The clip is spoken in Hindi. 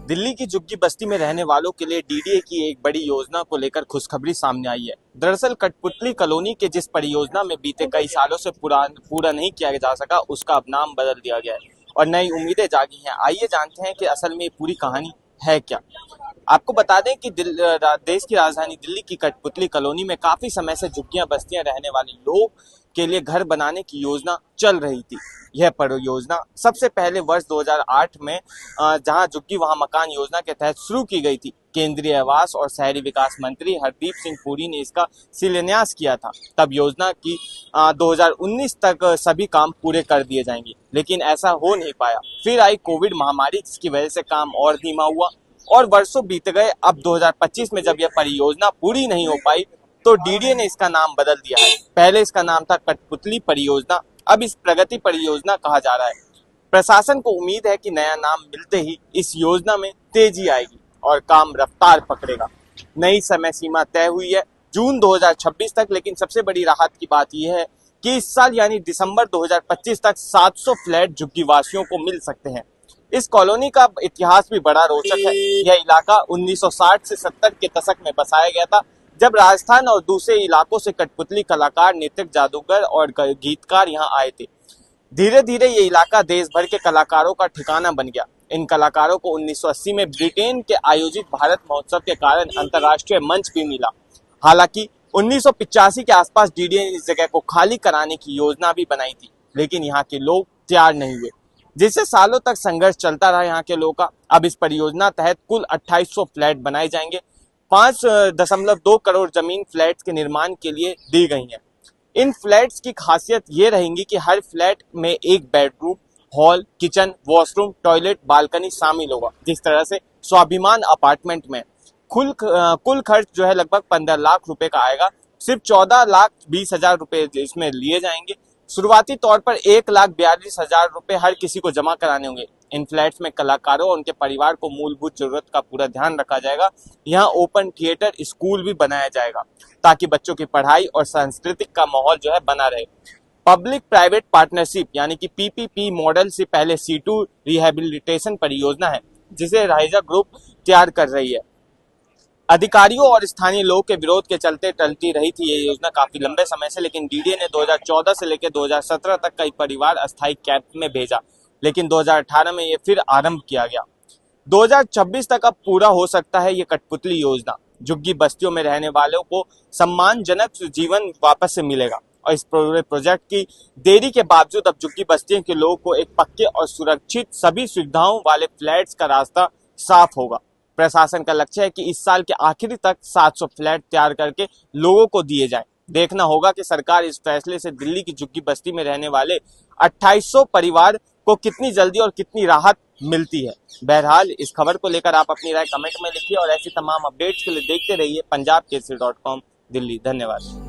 दिल्ली की झुग्गी बस्ती में रहने वालों के लिए डीडीए की एक बड़ी योजना को लेकर खुशखबरी सामने आई है। दरअसल कठपुतली कॉलोनी के जिस परियोजना में बीते कई सालों से पूरा नहीं किया जा सका, उसका अब नाम बदल दिया गया है और नई उम्मीदें जागी हैं। आइए जानते हैं कि असल में ये पूरी कहानी है क्या। आपको बता दें कि देश की राजधानी दिल्ली की कठपुतली कॉलोनी में काफी समय से झुग्गियां बस्तियां रहने वाले लोग के लिए घर बनाने की योजना चल रही थी। यह परियोजना सबसे पहले वर्ष 2008 में जहां झुग्गी वहां मकान योजना के तहत शुरू की गई थी। केंद्रीय आवास और शहरी विकास मंत्री हरदीप सिंह पुरी ने इसका शिलान्यास किया था। तब योजना की 2019 तक सभी काम पूरे कर दिए जाएंगे, लेकिन ऐसा हो नहीं पाया। फिर आई कोविड महामारी, जिसकी वजह से काम और धीमा हुआ और वर्षों बीत गए। अब 2025 में जब यह परियोजना पूरी नहीं हो पाई तो डीडीए ने इसका नाम बदल दिया है। पहले इसका नाम था कठपुतली परियोजना, अब इस प्रगति परियोजना कहा जा रहा है। प्रशासन को उम्मीद है कि नया नाम मिलते ही इस योजना में तेजी आएगी और काम रफ्तार पकड़ेगा। नई समय सीमा तय हुई है जून 2026 तक, लेकिन सबसे बड़ी राहत की बात यह है कि इस साल यानी दिसंबर 2025 तक 700 फ्लैट झुग्गी वासियों को मिल सकते हैं। इस कॉलोनी का इतिहास भी बड़ा रोचक है। यह इलाका 1960 से 70 के दशक में बसाया गया था, जब राजस्थान और दूसरे इलाकों से कठपुतली कलाकार, नृत्यक, जादूगर और गीतकार यहाँ आए थे। धीरे धीरे ये इलाका देश भर के कलाकारों का ठिकाना बन गया। इन कलाकारों को 1980 में ब्रिटेन के आयोजित भारत महोत्सव के कारण अंतर्राष्ट्रीय मंच भी मिला। हालांकि 1985 के आसपास डीडीए ने इस जगह को खाली कराने की योजना भी बनाई थी, लेकिन यहाँ के लोग तैयार नहीं हुए, जिससे सालों तक संघर्ष चलता रहा यहाँ के लोगों का। अब इस परियोजना तहत कुल 2800 फ्लैट बनाए जाएंगे। 5.2 करोड़ जमीन फ्लैट्स के निर्माण के लिए दी गई है। इन फ्लैट्स की खासियत ये रहेंगी कि हर फ्लैट में एक bedroom, hall, kitchen, washroom, toilet, balcony शामिल होगा, जिस तरह से स्वाभिमान अपार्टमेंट में। कुल खर्च जो है लगभग 15 लाख रुपए का आएगा। सिर्फ 14,20,000 रुपए इसमें लिए जाएंगे। शुरुआती तौर पर 1,42,000 रुपए हर किसी को जमा कराने होंगे। इन फ्लैट्स में कलाकारों और उनके परिवार को मूलभूत जरूरत का पूरा ध्यान रखा जाएगा। यहाँ ओपन थिएटर, स्कूल भी बनाया जाएगा ताकि बच्चों की पढ़ाई और सांस्कृतिक का माहौल जो है बना रहे। पब्लिक प्राइवेट पार्टनरशिप यानी कि पीपीपी मॉडल से पहले C2 रिहेबिलिटेशन परियोजना है, जिसे राइजा ग्रुप तैयार कर रही है। अधिकारियों और स्थानीय लोगों के विरोध के चलते टलती रही थी ये योजना काफी लंबे समय से, लेकिन डीडीए ने 2014 से लेकर 2017 तक कई परिवार अस्थायी कैंप में भेजा, लेकिन 2018 में ये फिर आरंभ किया गया। 2026 तक अब पूरा हो सकता है ये कठपुतली योजना। झुग्गी बस्तियों में रहने वालों को सम्मानजनक जीवन वापस से मिलेगा और इस प्रोजेक्ट की देरी के बावजूद अब झुग्गी बस्तियों के लोगों को एक पक्के और सुरक्षित सभी सुविधाओं वाले फ्लैट्स का रास्ता साफ होगा। प्रशासन का लक्ष्य है कि इस साल के आखिरी तक 700 फ्लैट तैयार करके लोगों को दिए जाएं। देखना होगा कि सरकार इस फैसले से दिल्ली की झुग्गी बस्ती में रहने वाले 2800 परिवार को कितनी जल्दी और कितनी राहत मिलती है। बहरहाल इस खबर को लेकर आप अपनी राय कमेंट में लिखिए और ऐसी तमाम अपडेट्स के लिए देखते रहिए पंजाबकेसरी.com दिल्ली। धन्यवाद।